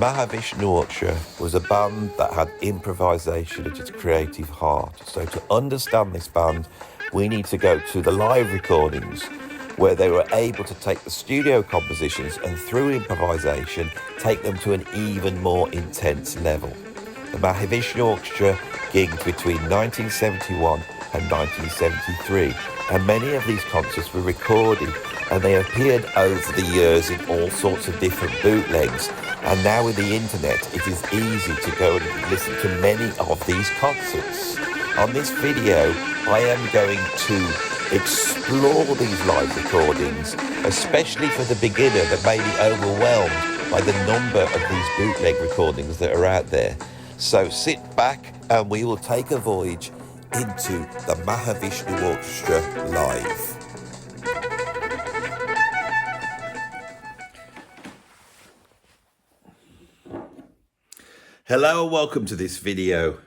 Mahavishnu Orchestra was a band that had improvisation at its creative heart. So to understand this band, we need to go to the live recordings where they were able to take the studio compositions and through improvisation, take them to an even more intense level. The Mahavishnu Orchestra gigged between 1971 and 1973, and many of these concerts were recorded and they appeared over the years in all sorts of different bootlegs. And now with the internet, it is easy to go and listen to many of these concerts. On this video, I am going to explore these live recordings, especially for the beginner that may be overwhelmed by the number of these bootleg recordings that are out there. So sit back and we will take a voyage into the Mahavishnu Orchestra live. Hello and welcome to this video.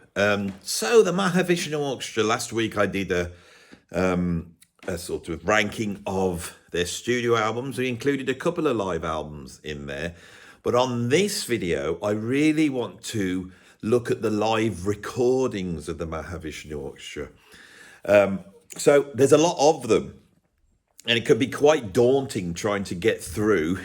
So the Mahavishnu Orchestra, last week I did a sort of ranking of their studio albums. We included a couple of live albums in there. But on this video, I really want to look at the live recordings of the Mahavishnu Orchestra. So there's a lot of them. And it could be quite daunting trying to get through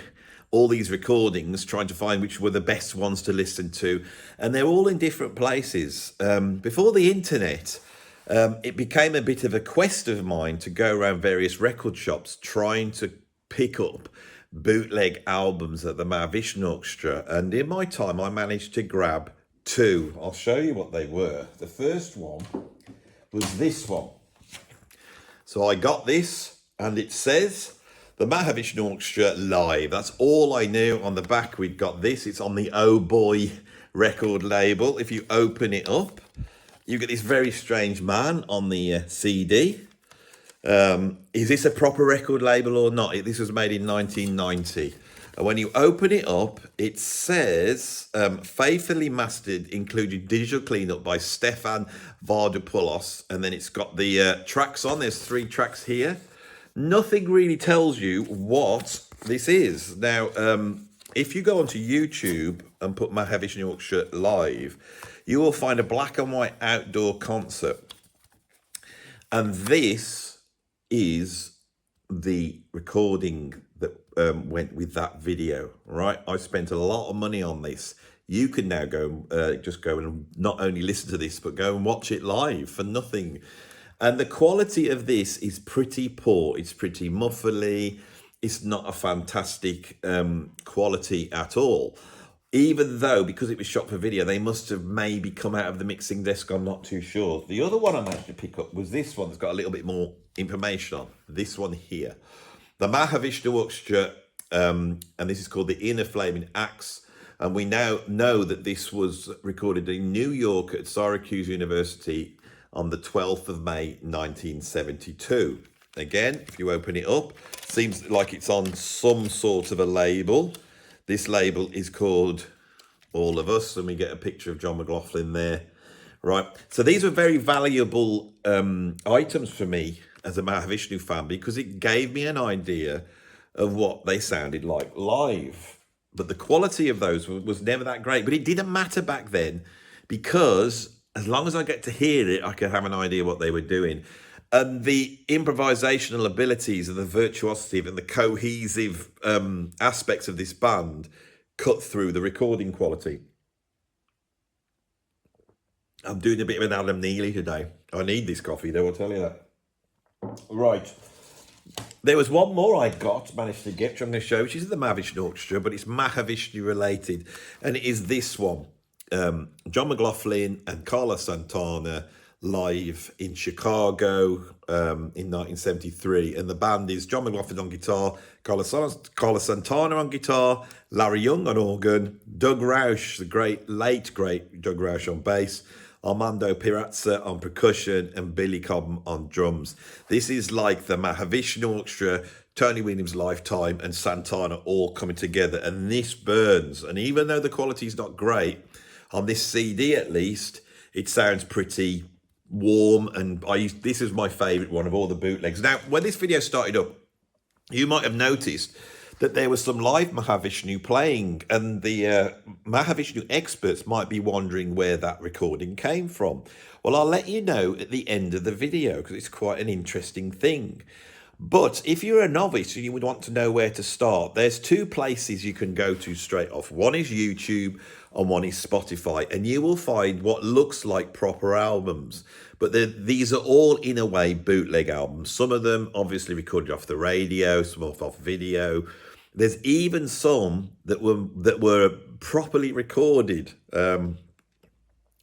all these recordings, trying to find which were the best ones to listen to. And they're all in different places. Before the internet, it became a bit of a quest of mine to go around various record shops trying to pick up bootleg albums at the Mahavishnu Orchestra. And in my time, I managed to grab two. I'll show you what they were. The first one was this one. So I got this and it says the Mahavishnu Orchestra live. That's all I knew. On the back, we've got this. It's on the Oh Boy record label. If you open it up, you get this very strange man on the CD. Is this a proper record label or not? This was made in 1990. And when you open it up, it says, faithfully mastered, including digital cleanup by Stefan Vardopoulos. And then it's got the tracks on. There's 3 tracks here. Nothing really tells you what this is. Now, if you go onto YouTube and put Mahavishnu Orchestra live, you will find a black and white outdoor concert. And this is the recording that went with that video, right? I spent a lot of money on this. You can now go, just go and not only listen to this, but go and watch it live for nothing. And the quality of this is pretty poor. It's pretty muffly. It's not a fantastic quality at all. Even though, because it was shot for video, they must have maybe come out of the mixing desk. I'm not too sure. The other one I managed to pick up was this one that's got a little bit more information on. This one here. The Mahavishnu Orchestra, and this is called The Inner Flaming Axe. And we now know that this was recorded in New York at Syracuse University on the 12th of May, 1972. Again, if you open it up, seems like it's on some sort of a label. This label is called All of Us, and we get a picture of John McLaughlin there. Right, so these were very valuable items for me as a Mahavishnu fan because it gave me an idea of what they sounded like live. But the quality of those was never that great. But it didn't matter back then because as long as I get to hear it, I can have an idea what they were doing. And the improvisational abilities and the virtuosity and the cohesive aspects of this band cut through the recording quality. I'm doing a bit of an Adam Neely today. I need this coffee, though, I'll tell you that. Right. There was one more I managed to get, which I'm going to show, which is the Mahavishnu Orchestra, but it's Mahavishnu related. And it is this one. John McLaughlin and Carlos Santana live in Chicago in 1973. And the band is John McLaughlin on guitar, Carlos Santana on guitar, Larry Young on organ, Doug Rausch, the late great Doug Rausch on bass, Armando Pirazza on percussion, and Billy Cobham on drums. This is like the Mahavishnu Orchestra, Tony Williams' Lifetime, and Santana all coming together. And this burns. And even though the quality is not great, on this CD at least, it sounds pretty warm. And this is my favourite one of all the bootlegs. Now, when this video started up, you might have noticed that there was some live Mahavishnu playing, and the Mahavishnu experts might be wondering where that recording came from. Well, I'll let you know at the end of the video because it's quite an interesting thing. But if you're a novice and you would want to know where to start, there's two places you can go to straight off. One is YouTube and one is Spotify, and you will find what looks like proper albums. But these are all, in a way, bootleg albums. Some of them obviously recorded off the radio, some off video. There's even some that were properly recorded.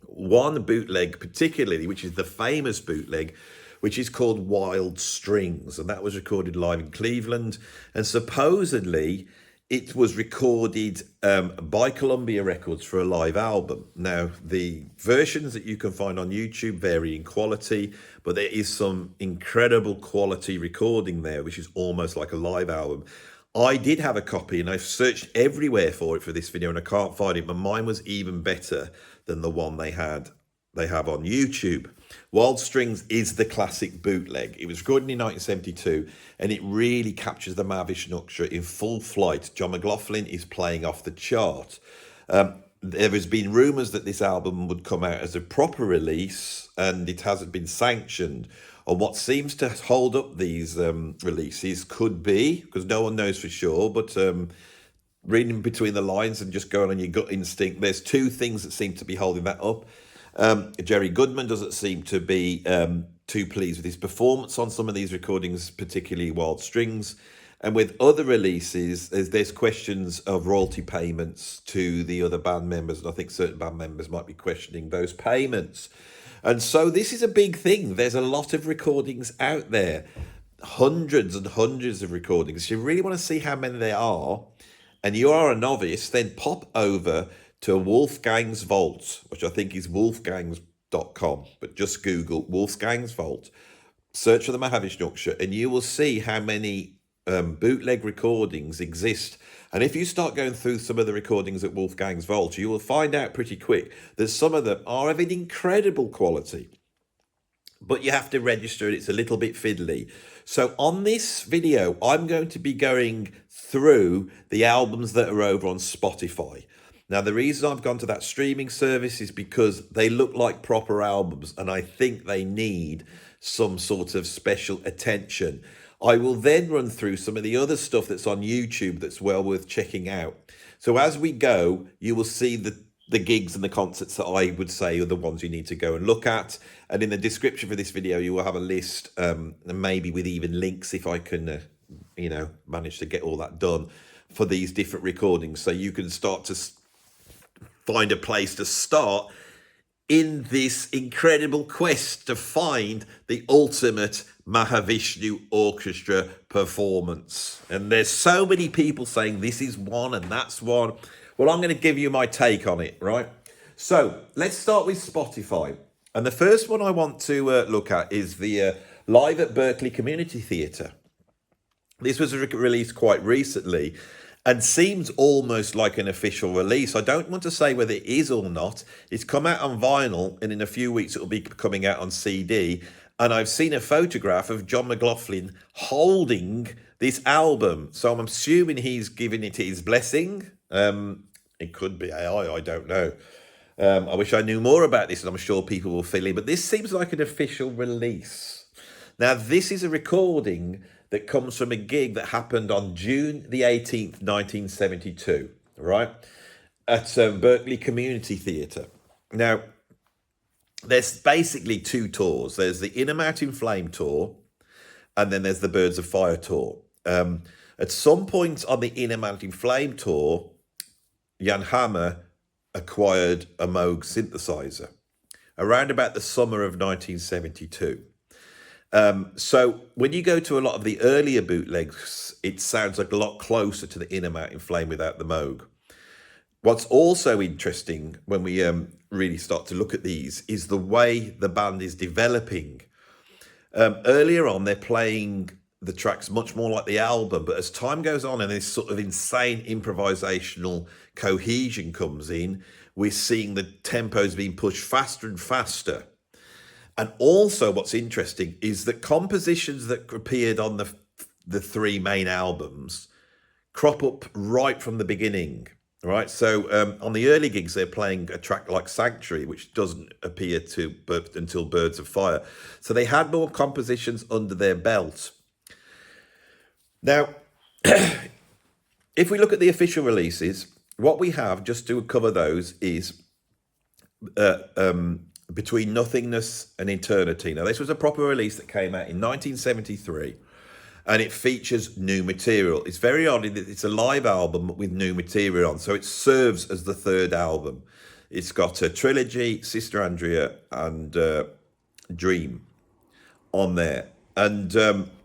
One bootleg particularly, which is the famous bootleg, which is called Wild Strings, and that was recorded live in Cleveland, and supposedly it was recorded by Columbia Records for a live album. Now, the versions that you can find on YouTube vary in quality, but there is some incredible quality recording there, which is almost like a live album. I did have a copy, and I've searched everywhere for it for this video, and I can't find it, but mine was even better than the one they have on YouTube. Wild Strings is the classic bootleg. It was recorded in 1972, and it really captures the Mahavishnu Orchestra in full flight. John McLaughlin is playing off the chart. There has been rumours that this album would come out as a proper release, and it hasn't been sanctioned. And what seems to hold up these releases could be, because no one knows for sure, but reading between the lines and just going on your gut instinct, there's two things that seem to be holding that up. Jerry Goodman doesn't seem to be too pleased with his performance on some of these recordings, particularly Wild Strings. And with other releases, there's questions of royalty payments to the other band members. And I think certain band members might be questioning those payments. And so this is a big thing. There's a lot of recordings out there, hundreds and hundreds of recordings. If you really want to see how many there are, and you are a novice, then pop over to Wolfgang's Vault, which I think is wolfgangs.com, but just Google Wolfgang's Vault, search for the Mahavishnu Orchestra, and you will see how many bootleg recordings exist. And if you start going through some of the recordings at Wolfgang's Vault, you will find out pretty quick that some of them are of an incredible quality, but you have to register it. It's a little bit fiddly. So on this video, I'm going to be going through the albums that are over on Spotify. Now, the reason I've gone to that streaming service is because they look like proper albums, and I think they need some sort of special attention. I will then run through some of the other stuff that's on YouTube that's well worth checking out. So as we go, you will see the gigs and the concerts that I would say are the ones you need to go and look at. And in the description for this video, you will have a list, maybe with even links if I can, manage to get all that done for these different recordings. So you can start to find a place to start in this incredible quest to find the ultimate Mahavishnu Orchestra performance. And there's so many people saying this is one and that's one. Well, I'm going to give you my take on it, right? So let's start with Spotify. And the first one I want to look at is the Live at Berkeley Community Theatre. This was released quite recently and seems almost like an official release. I don't want to say whether it is or not. It's come out on vinyl, and in a few weeks it will be coming out on CD. And I've seen a photograph of John McLaughlin holding this album. So I'm assuming he's giving it his blessing. It could be AI, I don't know. I wish I knew more about this, and I'm sure people will fill in. But this seems like an official release. Now, this is a recording that comes from a gig that happened on June the 18th, 1972, right? At Berkeley Community Theatre. Now, there's basically two tours. There's the Inner Mountain Flame tour, and then there's the Birds of Fire tour. At some point on the Inner Mountain Flame tour, Jan Hammer acquired a Moog synthesizer around about the summer of 1972. So when you go to a lot of the earlier bootlegs, it sounds like a lot closer to the Inner Mountain Flame without the Moog. What's also interesting when we really start to look at these is the way the band is developing. Earlier on, they're playing the tracks much more like the album, but as time goes on and this sort of insane improvisational cohesion comes in, we're seeing the tempos being pushed faster and faster. And also what's interesting is that compositions that appeared on the three main albums crop up right from the beginning. Right, so on the early gigs, they're playing a track like Sanctuary, which doesn't appear to until Birds of Fire. So they had more compositions under their belt. Now, if we look at the official releases, what we have, just to cover those, is Between Nothingness and Eternity. Now, this was a proper release that came out in 1973. And it features new material. It's very odd that it's a live album with new material on, so it serves as the third album. It's got a trilogy, Sister Andrea, and Dream on there. And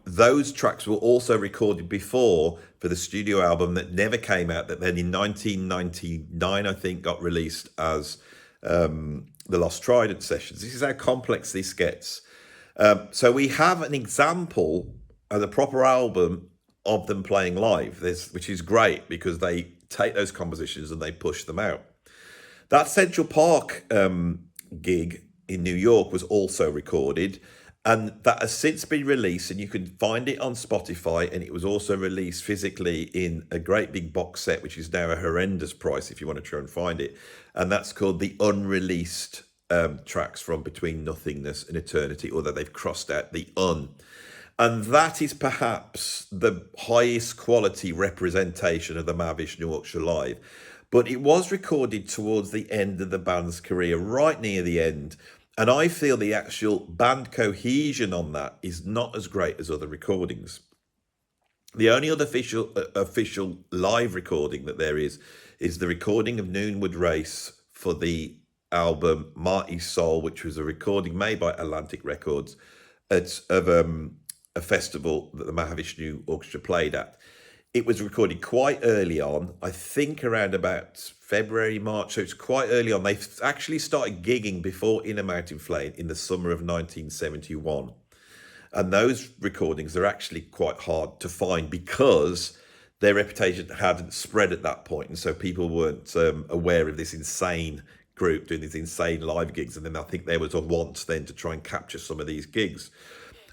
those tracks were also recorded before for the studio album that never came out, that then in 1999, I think, got released as the Lost Trident Sessions. This is how complex this gets. So we have an example as a proper album of them playing live, which is great because they take those compositions and they push them out. That Central Park gig in New York was also recorded, and that has since been released, and you can find it on Spotify, and it was also released physically in a great big box set, which is now a horrendous price if you want to try and find it, and that's called the unreleased tracks from Between Nothingness and Eternity, although they've crossed out the un. And that is perhaps the highest quality representation of the Mahavishnu Orchestra live. But it was recorded towards the end of the band's career, right near the end. And I feel the actual band cohesion on that is not as great as other recordings. The only other official live recording that there is the recording of Noonwood Race for the album Marty's Soul, which was a recording made by Atlantic Records of a festival that the Mahavishnu Orchestra played at. It was recorded quite early on, I think around about February, March, so it's quite early on. They actually started gigging before Inner Mountain Flame in the summer of 1971. And those recordings are actually quite hard to find because their reputation hadn't spread at that point, and so people weren't aware of this insane group doing these insane live gigs, and then I think there was a want then to try and capture some of these gigs.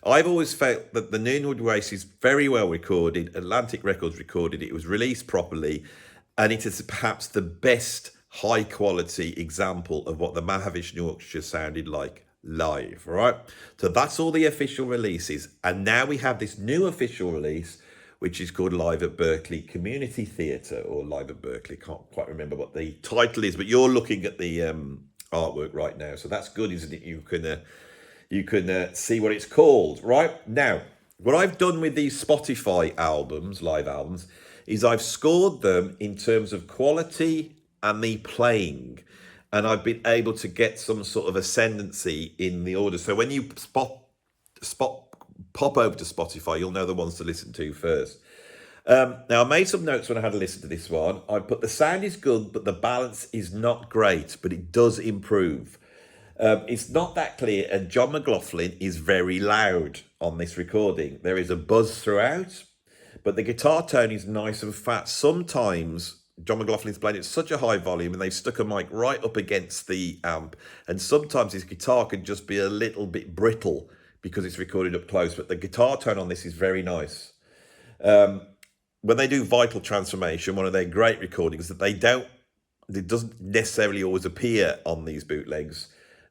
I've always felt that the Noonwood Race is very well recorded. Atlantic Records recorded it. It was released properly. And it is perhaps the best high quality example of what the Mahavishnu Orchestra sounded like live, right? So that's all the official releases. And now we have this new official release, which is called Live at Berkeley Community Theatre, or Live at Berkeley. Can't quite remember what the title is, but you're looking at the artwork right now. So that's good, isn't it? You can see what it's called. Right now, what I've done with these Spotify albums, live albums, is I've scored them in terms of quality and the playing, and I've been able to get some sort of ascendancy in the order. So when you pop over to Spotify, you'll know the ones to listen to first. Now, I made some notes when I had a listen to this one. I put the sound is good, but the balance is not great, but it does improve. It's not that clear, and John McLaughlin is very loud on this recording. There is a buzz throughout, but the guitar tone is nice and fat. Sometimes John McLaughlin's playing at such a high volume and they've stuck a mic right up against the amp, and sometimes his guitar can just be a little bit brittle because it's recorded up close, but the guitar tone on this is very nice. When they do Vital Transformation, one of their great recordings, that it doesn't necessarily always appear on these bootlegs.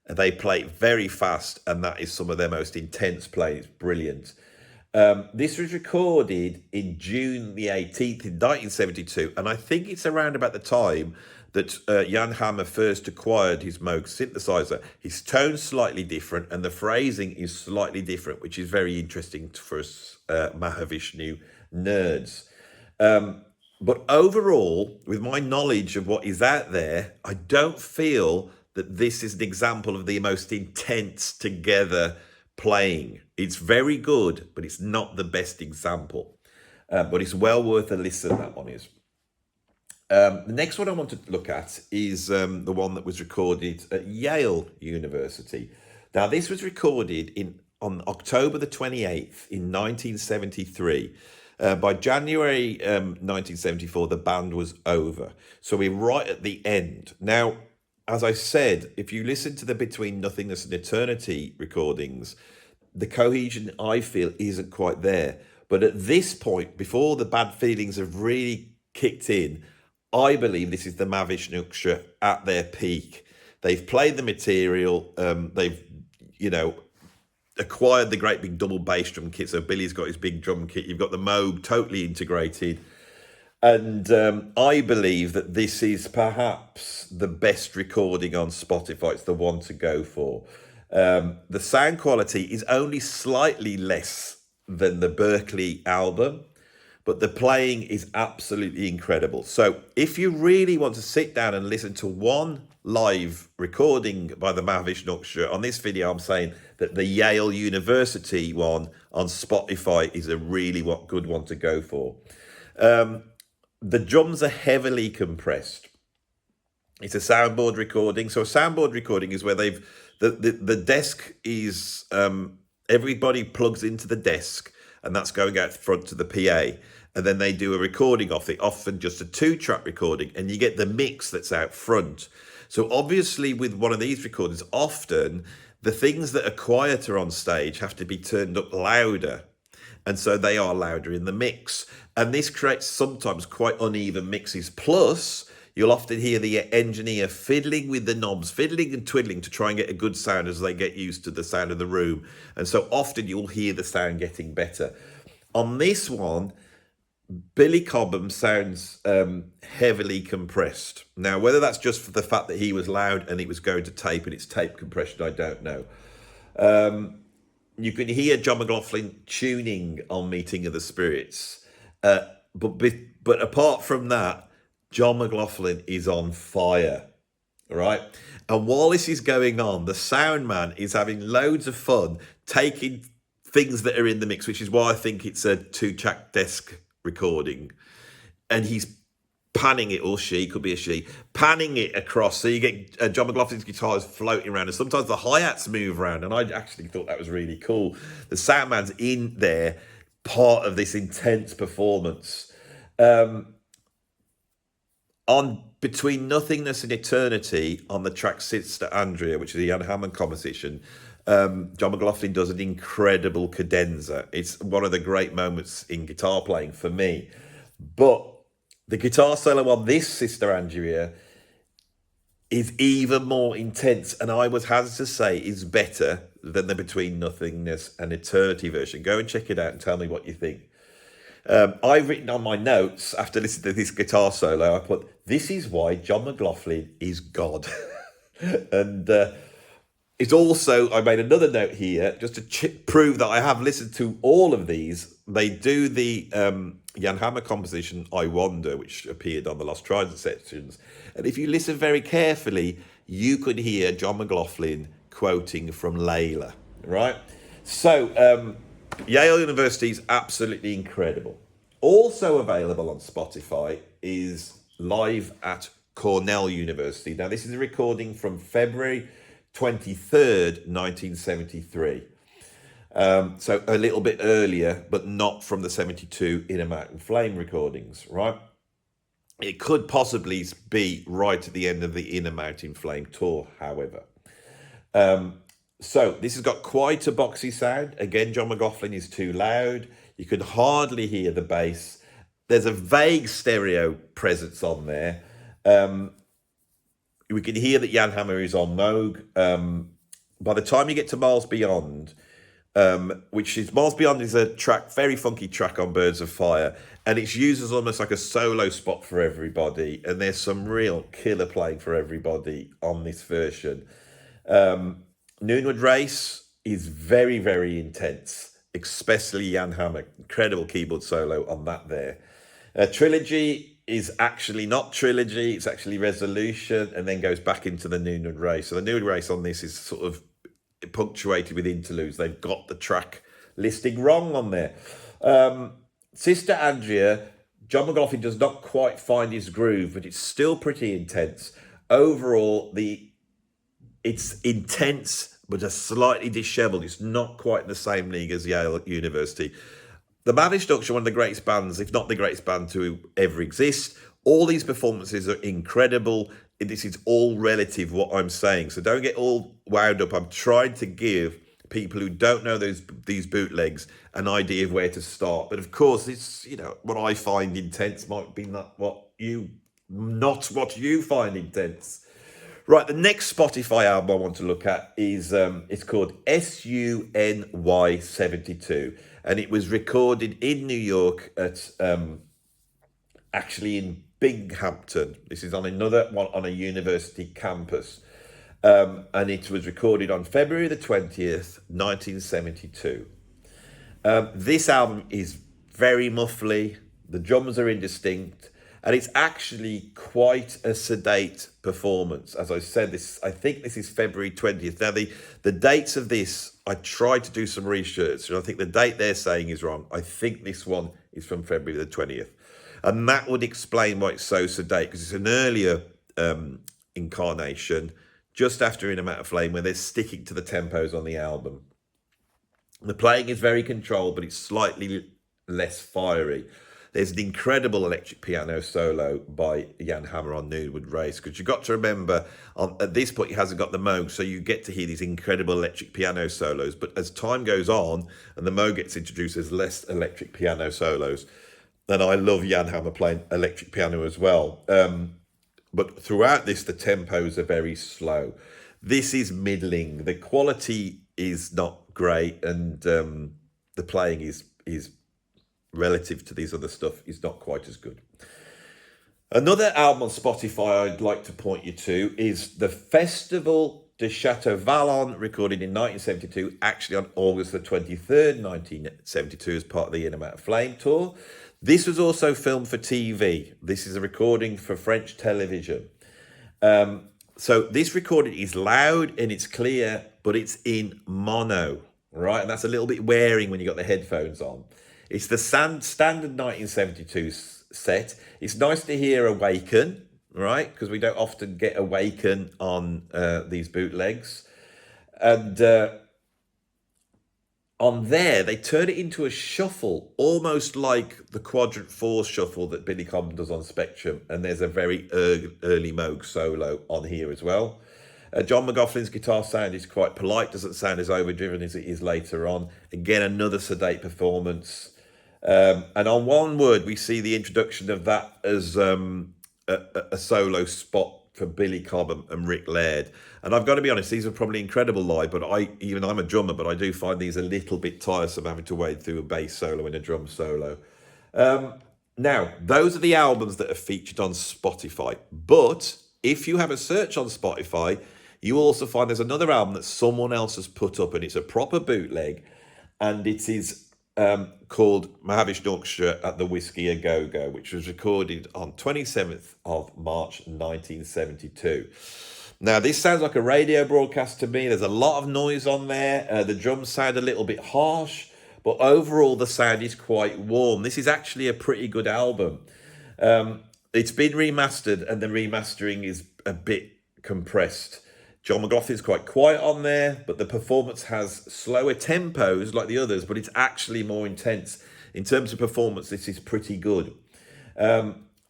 They play very fast, and that is some of their most intense playing. It's brilliant. This was recorded in June the 18th in 1972, and I think it's around about the time that Jan Hammer first acquired his Moog synthesizer. His tone's slightly different, and the phrasing is slightly different, which is very interesting for us Mahavishnu nerds. But overall, with my knowledge of what is out there, I don't feel that this is an example of the most intense together playing. It's very good, but it's not the best example. But it's well worth a listen, that one is. The next one I want to look at is the one that was recorded at Yale University. Now, this was recorded on October the 28th in 1973. By January 1974, the band was over. So we're right at the end. Now, as I said, if you listen to the Between Nothingness and Eternity recordings, the cohesion, I feel, isn't quite there. But at this point, before the bad feelings have really kicked in, I believe this is the Mahavishnu Orchestra at their peak. They've played the material. They've, you know, acquired the great big double bass drum kit. So Billy's got his big drum kit. You've got the Moog totally integrated. And I believe that this is perhaps the best recording on Spotify. It's the one to go for. The sound quality is only slightly less than the Berkeley album, but the playing is absolutely incredible. So if you really want to sit down and listen to one live recording by the Mahavishnu Orchestra, on this video I'm saying that the Yale University one on Spotify is a really good one to go for. The drums are heavily compressed. It's a soundboard recording. So a soundboard recording is where the desk is, everybody plugs into the desk, and that's going out front to the PA. And then they do a recording of it, often just a 2-track recording, and you get the mix that's out front. So obviously with one of these recordings, often the things that are quieter on stage have to be turned up louder. And so they are louder in the mix. And this creates sometimes quite uneven mixes. Plus, you'll often hear the engineer fiddling with the knobs, fiddling and twiddling to try and get a good sound as they get used to the sound of the room. And so often you'll hear the sound getting better. On this one, Billy Cobham sounds heavily compressed. Now, whether that's just for the fact that he was loud and it was going to tape and it's tape compression, I don't know. You can hear John McLaughlin tuning on Meeting of the Spirits. But apart from that, John McLaughlin is on fire, right? And while this is going on, the sound man is having loads of fun taking things that are in the mix, which is why I think it's a 2-track desk recording. And he's panning it, or she, could be a she, panning it across. So you get John McLaughlin's guitars floating around, and sometimes the hi-hats move around. And I actually thought that was really cool. The sound man's in there, part of this intense performance. On Between Nothingness and Eternity, on the track Sister Andrea, which is a Jan Hammond composition, John McLaughlin does an incredible cadenza. It's one of the great moments in guitar playing for me. But the guitar solo on this Sister Andrea is even more intense, and I was hazard to say is better than the Between Nothingness and Eternity version. Go and check it out and tell me what you think. I've written on my notes after listening to this guitar solo, I put, this is why John McLaughlin is God. And it's also, I made another note here just to prove that I have listened to all of these. They do the Jan Hammer composition, I Wonder, which appeared on the Lost Trident sections. And if you listen very carefully, you could hear John McLaughlin quoting from Layla, right? So Yale University is absolutely incredible. Also available on Spotify is Live at Cornell University. Now, this is a recording from February 23rd, 1973. So a little bit earlier, but not from the 72 Inner Mountain Flame recordings, right? It could possibly be right at the end of the Inner Mountain Flame tour, however. So this has got quite a boxy sound. Again, John McLaughlin is too loud. You can hardly hear the bass. There's a vague stereo presence on there. We can hear that Jan Hammer is on Moog. By the time you get to Miles Beyond, Miles Beyond is a track, very funky track on Birds of Fire, and it's used as almost like a solo spot for everybody. And there's some real killer playing for everybody on this version. Noonwood Race is very, very intense, especially Jan Hammer. Incredible keyboard solo on that there. Trilogy is actually not Trilogy, it's actually Resolution, and then goes back into the Noonwood Race. So the Noonwood Race on this is sort of punctuated with interludes. They've got the track listing wrong on there. Sister Andrea, John McLaughlin does not quite find his groove, but it's still pretty intense. Overall, it's intense, but just slightly disheveled. It's not quite in the same league as Yale University. The Mahavishnu Orchestra, one of the greatest bands, if not the greatest band to ever exist. All these performances are incredible. This is all relative, what I'm saying. So don't get all wound up. I'm trying to give people who don't know these bootlegs an idea of where to start. But of course, it's, you know, what I find intense might be not what you find intense. Right, the next Spotify album I want to look at is it's called SUNY 72, and it was recorded in New York at actually in Binghamton. This is on another one on a university campus. And it was recorded on February the 20th, 1972. This album is very muffly, the drums are indistinct, and it's actually quite a sedate performance. As I said, I think this is February 20th. Now, the dates of this, I tried to do some research, and I think the date they're saying is wrong. I think this one is from February the 20th. And that would explain why it's so sedate, because it's an earlier incarnation, just after In a Matter of Flame, where they're sticking to the tempos on the album. The playing is very controlled, but it's slightly less fiery. There's an incredible electric piano solo by Jan Hammer on Noonwood Race, because you've got to remember, at this point, he hasn't got the Moog, so you get to hear these incredible electric piano solos. But as time goes on, and the Moog gets introduced, there's less electric piano solos. And I love Jan Hammer playing electric piano as well. But throughout this, the tempos are very slow. This is middling. The quality is not great, and the playing is relative to these other stuff is not quite as good. Another album on Spotify I'd like to point you to is the Festival de Chateau Vallon, recorded in 1972, actually on August the 23rd, 1972, as part of the In a Matter of Flame tour. This was also filmed for TV. This is a recording for French television. So this recording is loud and it's clear, but it's in mono, right? And that's a little bit wearing when you got the headphones on. It's the standard 1972 set. It's nice to hear Awaken, right? Because we don't often get Awaken on these bootlegs. And on there, they turn it into a shuffle, almost like the Quadrant 4 shuffle that Billy Cobham does on Spectrum. And there's a very early Moog solo on here as well. John McLaughlin's guitar sound is quite polite, doesn't sound as overdriven as it is later on. Again, another sedate performance. And on One Word, we see the introduction of that as a solo spot for Billy Cobham and Rick Laird. And I've got to be honest, these are probably incredible live, but I'm a drummer, but I do find these a little bit tiresome, having to wade through a bass solo and a drum solo. Now, those are the albums that are featured on Spotify. But if you have a search on Spotify, you also find there's another album that someone else has put up, and it's a proper bootleg, and it is called Mahavishnu Orchestra at the Whiskey A Go-Go, which was recorded on 27th of March 1972. Now, this sounds like a radio broadcast to me. There's a lot of noise on there. The drums sound a little bit harsh, but overall the sound is quite warm. This is actually a pretty good album. It's been remastered, and the remastering is a bit compressed. John McLaughlin's quite quiet on there, but the performance has slower tempos like the others, but it's actually more intense. In terms of performance, this is pretty good.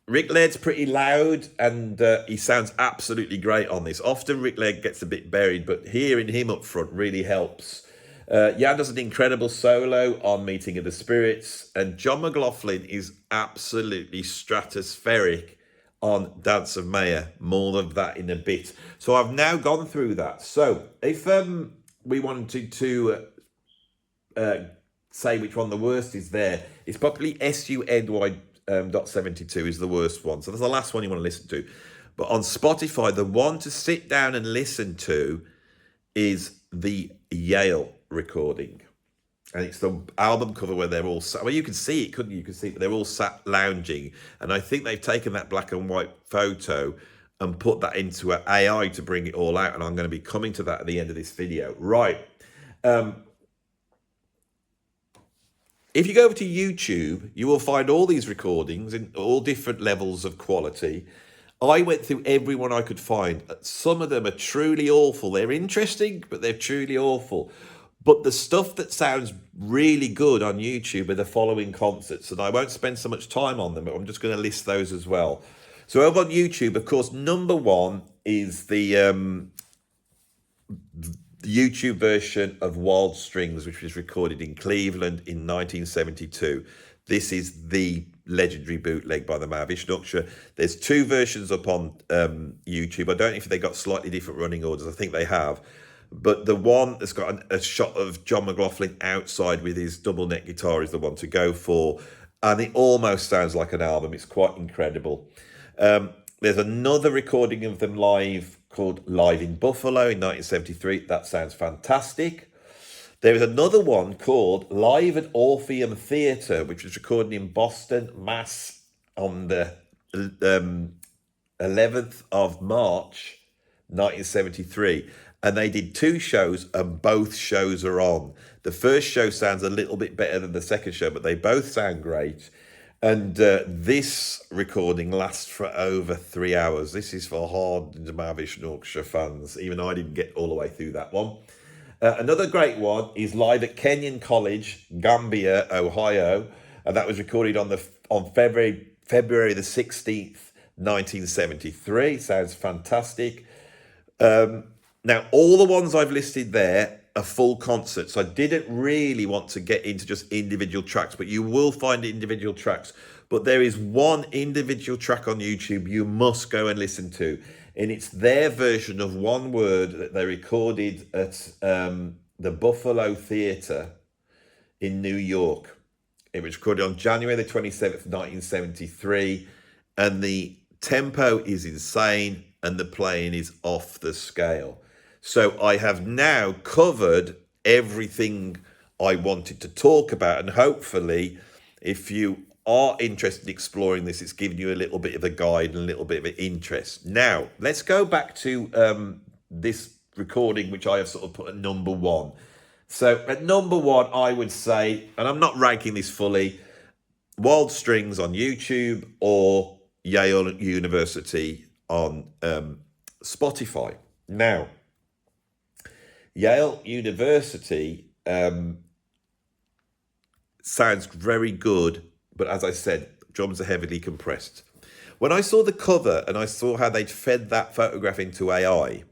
Rick Laird's pretty loud, and he sounds absolutely great on this. Often Rick Laird gets a bit buried, but hearing him up front really helps. Jan does an incredible solo on Meeting of the Spirits, and John McLaughlin is absolutely stratospheric on Dance of Maya. More of that in a bit. So I've now gone through that. So if we wanted to say which one the worst is there, it's probably SUNY.72 is the worst one. So that's the last one you want to listen to. But on Spotify, the one to sit down and listen to is the Yale recording. And it's the album cover where they're all sat. Well, you can see it, couldn't you? You can see it, but they're all sat lounging. And I think they've taken that black and white photo and put that into an AI to bring it all out. And I'm going to be coming to that at the end of this video. Right. If you go over to YouTube, you will find all these recordings in all different levels of quality. I went through every one I could find. Some of them are truly awful. They're interesting, but they're truly awful. But the stuff that sounds really good on YouTube are the following concerts, and I won't spend so much time on them, but I'm just going to list those as well. So over on YouTube, of course, number one is the the YouTube version of Wild Strings, which was recorded in Cleveland in 1972. This is the legendary bootleg by the Mahavishnu Orchestra. There's two versions up on YouTube. I don't know if they got slightly different running orders. I think they have. But the one that's got a shot of John McLaughlin outside with his double neck guitar is the one to go for. And it almost sounds like an album. It's quite incredible. There's another recording of them live called Live in Buffalo in 1973. That sounds fantastic. There is another one called Live at Orpheum Theatre, which was recorded in Boston, Mass. On the 11th of March, 1973. And they did two shows, and both shows are on. The first show sounds a little bit better than the second show, but they both sound great. And this recording lasts for over 3 hours. This is for hard Mahavishnu Orchestra fans. Even I didn't get all the way through that one. Another great one is live at Kenyon College, Gambier, Ohio. And that was recorded on February the 16th, 1973. Sounds fantastic. Now, all the ones I've listed there are full concerts. I didn't really want to get into just individual tracks, but you will find individual tracks. But there is one individual track on YouTube you must go and listen to. And it's their version of One Word that they recorded at the Buffalo Theatre in New York. It was recorded on January the 27th, 1973. And the tempo is insane and the playing is off the scale. So I have now covered everything I wanted to talk about. And hopefully, if you are interested in exploring this, it's given you a little bit of a guide and a little bit of an interest. Now, let's go back to this recording, which I have sort of put at number one. So at number one, I would say, and I'm not ranking this fully, Wild Strings on YouTube or Yale University on Spotify. Now, Yale University sounds very good, but as I said, drums are heavily compressed. When I saw the cover and I saw how they'd fed that photograph into AI,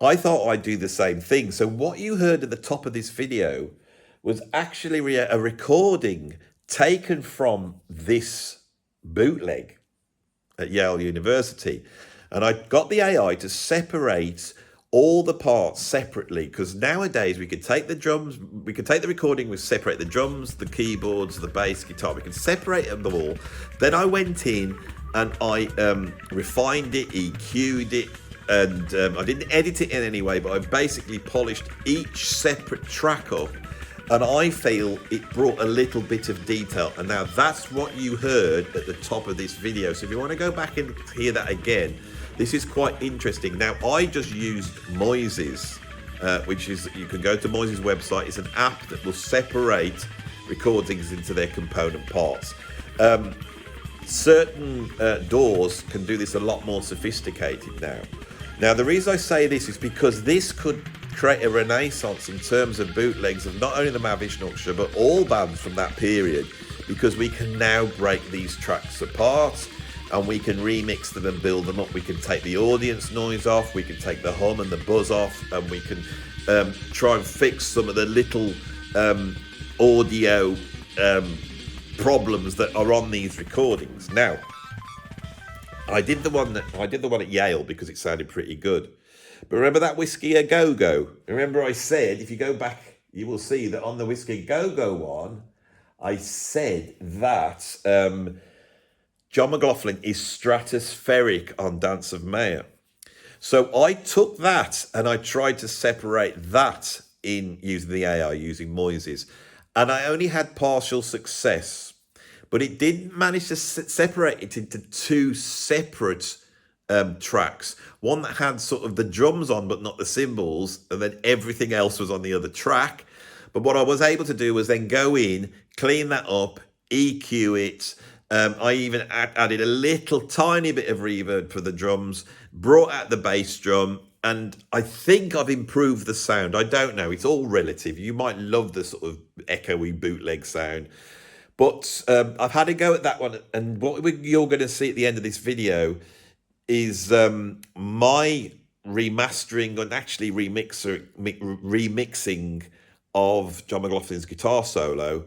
I thought I'd do the same thing. So what you heard at the top of this video was actually a recording taken from this bootleg at Yale University. And I got the AI to separate all the parts separately, because nowadays we could take the drums, we could take the recording, we separate the drums, the keyboards, the bass, guitar, we can separate them all. Then I went in and I refined it, EQ'd it, and I didn't edit it in any way, but I basically polished each separate track up, and I feel it brought a little bit of detail. And now that's what you heard at the top of this video. So if you want to go back and hear that again, this is quite interesting. Now, I just used Moises, which is, you can go to Moises' website. It's an app that will separate recordings into their component parts. Certain DAWs can do this a lot more sophisticated now. Now, the reason I say this is because this could create a renaissance in terms of bootlegs of not only the Mahavishnu Orchestra, but all bands from that period, because we can now break these tracks apart and we can remix them and build them up. We can take the audience noise off, we can take the hum and the buzz off, and we can try and fix some of the little audio problems that are on these recordings. Now, I did the one at Yale because it sounded pretty good. But remember that Whiskey A Go-Go? Remember I said, if you go back, you will see that on the Whiskey A Go-Go one, I said that John McLaughlin is stratospheric on Dance of Maya. So I took that and I tried to separate that in using the AI, using Moises. And I only had partial success. But it didn't manage to separate it into two separate tracks. One that had sort of the drums on, but not the cymbals. And then everything else was on the other track. But what I was able to do was then go in, clean that up, EQ it. I even added a little tiny bit of reverb for the drums, brought out the bass drum, and I think I've improved the sound. I don't know. It's all relative. You might love the sort of echoey bootleg sound. But I've had a go at that one. And what you're going to see at the end of this video is my remastering and actually remixing of John McLaughlin's guitar solo.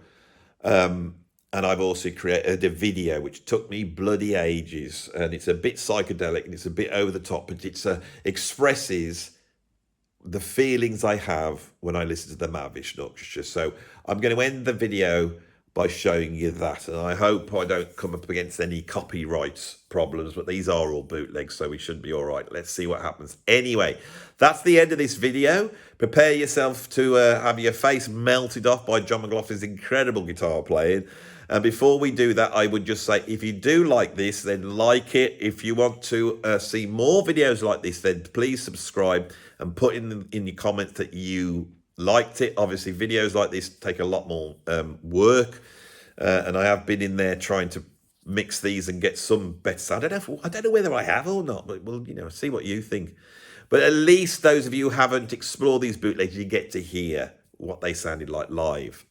And I've also created a video which took me bloody ages, and it's a bit psychedelic and it's a bit over the top, but it expresses the feelings I have when I listen to the Mahavishnu Orchestra. So I'm going to end the video by showing you that, and I hope I don't come up against any copyright problems, but these are all bootlegs, so we should be all right. Let's see what happens. Anyway, that's the end of this video. Prepare yourself to have your face melted off by John McLaughlin's incredible guitar playing. And before we do that, I would just say, if you do like this, then like it. If you want to see more videos like this, then please subscribe and put in your comments that you liked it. Obviously, videos like this take a lot more work, and I have been in there trying to mix these and get some better. I don't know whether I have or not, but we'll see what you think. But at least those of you who haven't explored these bootlegs, you get to hear what they sounded like live.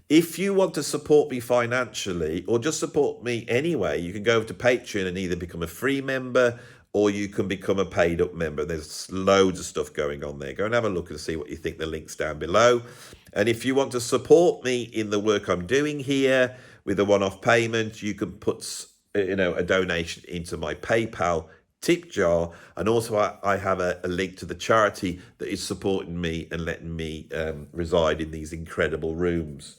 If you want to support me financially, or just support me anyway, you can go over to Patreon and either become a free member or you can become a paid up member. There's loads of stuff going on there. Go and have a look and see what you think. The link's down below. And if you want to support me in the work I'm doing here with a one-off payment, you can put a donation into my PayPal tip jar. And also I have a link to the charity that is supporting me and letting me reside in these incredible rooms.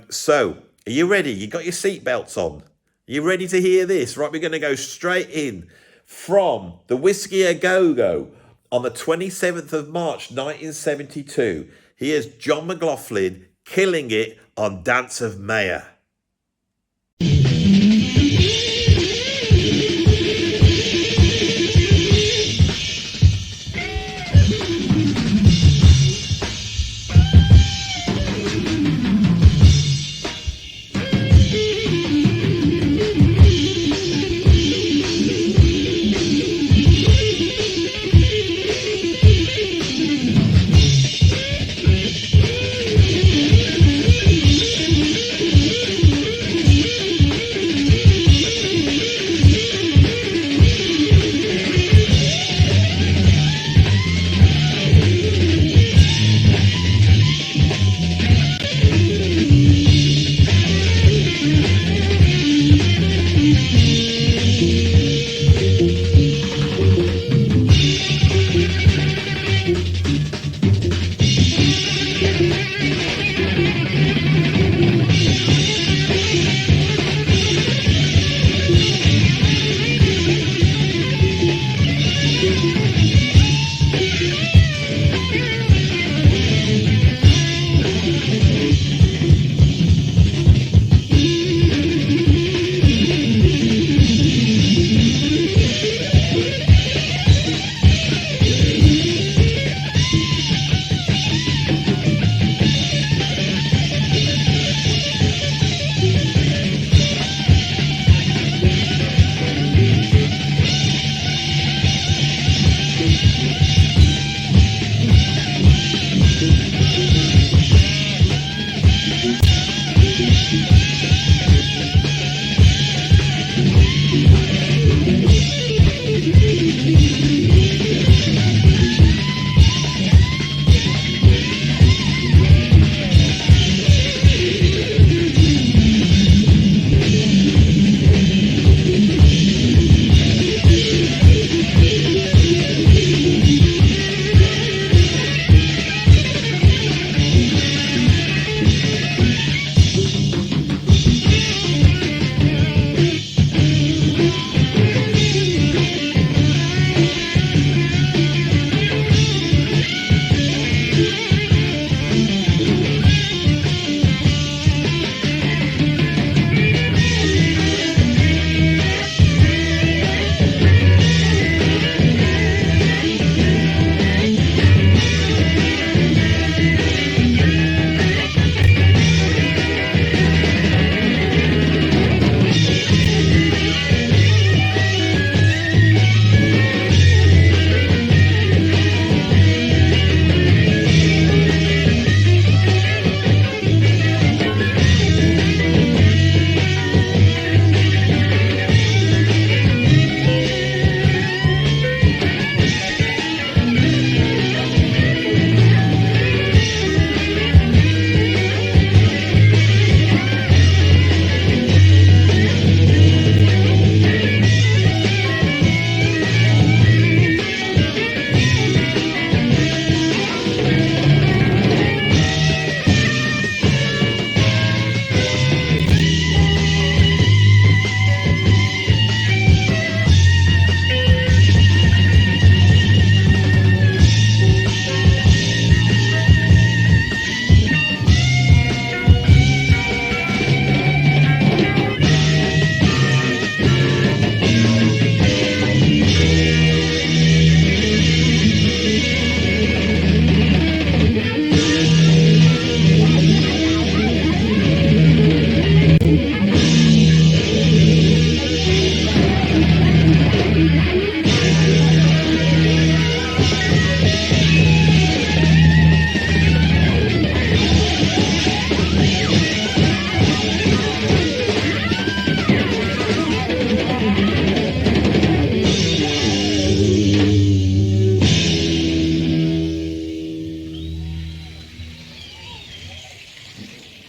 So are you ready? You got your seatbelts on? You ready to hear this? Right, we're going to go straight in from the Whiskey A Go-Go on the 27th of March 1972. Here's John McLaughlin killing it on Dance of Maya.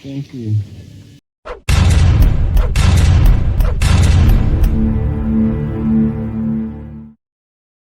Thank you.